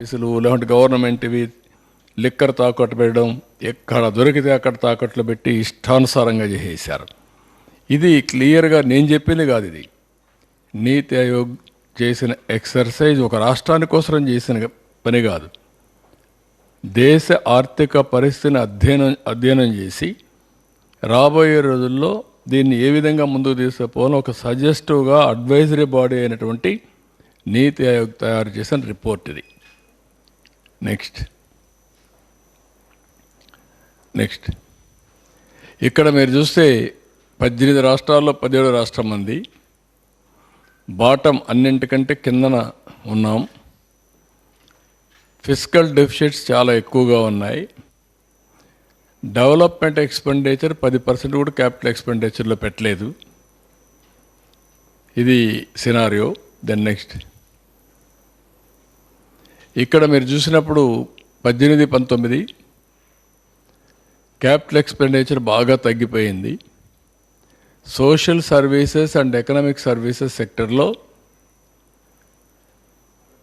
కేసులు లేకుంటే గవర్నమెంట్వి లిక్కర్ తాకట్టు పెట్టడం, ఎక్కడ దొరికితే అక్కడ తాకట్లు పెట్టి ఇష్టానుసారంగా చేసేశారు. ఇది క్లియర్గా నేను చెప్పింది కాదు, ఇది నీతి ఆయోగ్ చేసిన ఎక్సర్సైజ్, ఒక రాష్ట్రాని కోసం చేసిన పని కాదు. దేశ ఆర్థిక పరిస్థితిని అధ్యయనం చేసి రాబోయే రోజుల్లో దీన్ని ఏ విధంగా ముందుకు తీసుకుపోవాలో ఒక సజెస్టివ్గా అడ్వైజరీ బాడీ అయినటువంటి నీతి ఆయోగ్ తయారు చేసిన రిపోర్ట్ ఇది. నెక్స్ట్ ఇక్కడ మీరు చూస్తే 18 రాష్ట్రాల్లో 17 రాష్ట్రం మంది బాటం అన్నింటికంటే కిందన ఉన్నాం. ఫిస్కల్ డెఫిసిట్స్ చాలా ఎక్కువగా ఉన్నాయి. డెవలప్మెంట్ ఎక్స్పెండిచర్ 10% కూడా క్యాపిటల్ ఎక్స్పెండిచర్లో పెట్టలేదు. ఇది సినారియో. దెన్ నెక్స్ట్ ఇక్కడ మీరు చూసినప్పుడు 18-19 క్యాపిటల్ ఎక్స్పెండిచర్ బాగా తగ్గిపోయింది. Social services and economic services సెక్టర్లో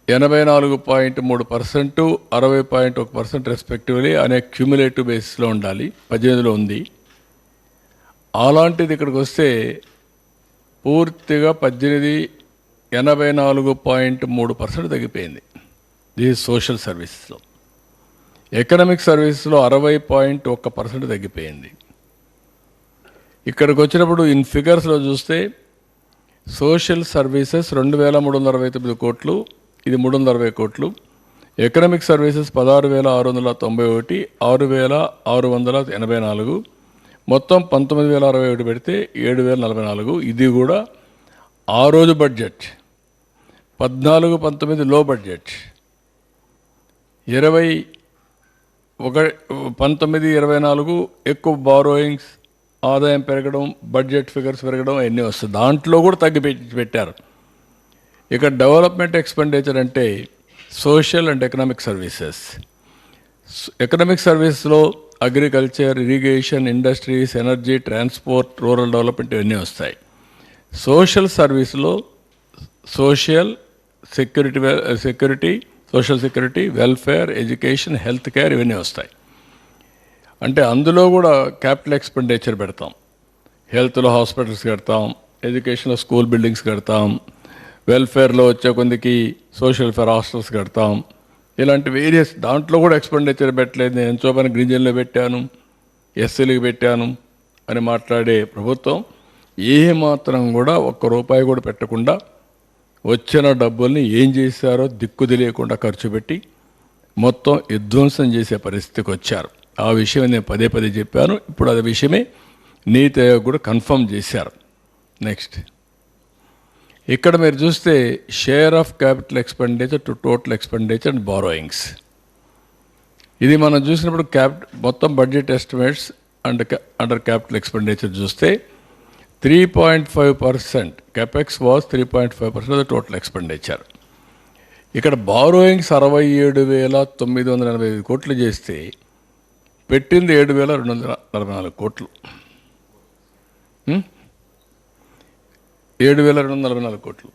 84.3%, 60.1% రెస్పెక్టివ్లీ అనే క్యూములేటివ్ బేసిస్లో ఉండాలి. 18లో ఉంది. అలాంటిది ఇక్కడికి వస్తే పూర్తిగా 18 84.3% తగ్గిపోయింది. ఇది సోషల్ సర్వీసెస్లో. ఎకనామిక్ సర్వీసెస్లో 60.1% తగ్గిపోయింది. ఇక్కడికి వచ్చినప్పుడు ఇన్ ఫిగర్స్లో చూస్తే సోషల్ సర్వీసెస్ 2369 కోట్లు, ఇది 360 కోట్లు. ఎకనామిక్ సర్వీసెస్ 16,691, 6,684, మొత్తం 19,061 పెడితే 7,044. ఇది కూడా ఆ రోజు బడ్జెట్. 14-19 లో బడ్జెట్. 19-24 ఎక్కువ బారోయింగ్స్, ఆదాయం పెరగడం, బడ్జెట్ ఫిగర్స్ పెరగడం అవన్నీ వస్తాయి. దాంట్లో కూడా పెట్టారు. ఇక డెవలప్మెంట్ ఎక్స్పెండిచర్ అంటే social and economic services. Economic సర్వీస్లో agriculture, irrigation, industries, energy, transport, rural development ఇవన్నీ వస్తాయి. సోషల్ సర్వీస్లో social security, social security, welfare, education, health care ఇవన్నీ వస్తాయి. అంటే అందులో కూడా క్యాపిటల్ ఎక్స్పెండిచర్ పెడతాం. హెల్త్లో హాస్పిటల్స్ కడతాం, ఎడ్యుకేషన్లో స్కూల్ బిల్డింగ్స్ కడతాం, వెల్ఫేర్లో వచ్చే కొందికి సోషల్ వెల్ఫేర్ హాస్టల్స్ కడతాం. ఇలాంటి వేరియస్ దాంట్లో కూడా ఎక్స్పెండిచర్ పెట్టలేదు. నేను ఎంతో పని గిరిజనులు పెట్టాను, ఎస్సీలకు పెట్టాను అని మాట్లాడే ప్రభుత్వం ఏమాత్రం కూడా ₹1 కూడా పెట్టకుండా వచ్చిన డబ్బుల్ని ఏం చేశారో దిక్కు తెలియకుండా ఖర్చు పెట్టి మొత్తం విధ్వంసం చేసే పరిస్థితికి వచ్చారు. ఆ విషయం నేను పదే చెప్పాను. ఇప్పుడు అదే విషయమే నీతి ఆయోగ్ కూడా కన్ఫర్మ్ చేశారు. నెక్స్ట్ ఇక్కడ మీరు చూస్తే share of capital expenditure to total expenditure and borrowings. ఇది మనం చూసినప్పుడు మొత్తం budget estimates under capital expenditure చూస్తే 3.5%. capex was 3.5% of the total expenditure. ఇక్కడ బారోయింగ్స్ 67,985 కోట్లు చేస్తే పెట్టింది 7,244 కోట్లు. 7,244 కోట్లు.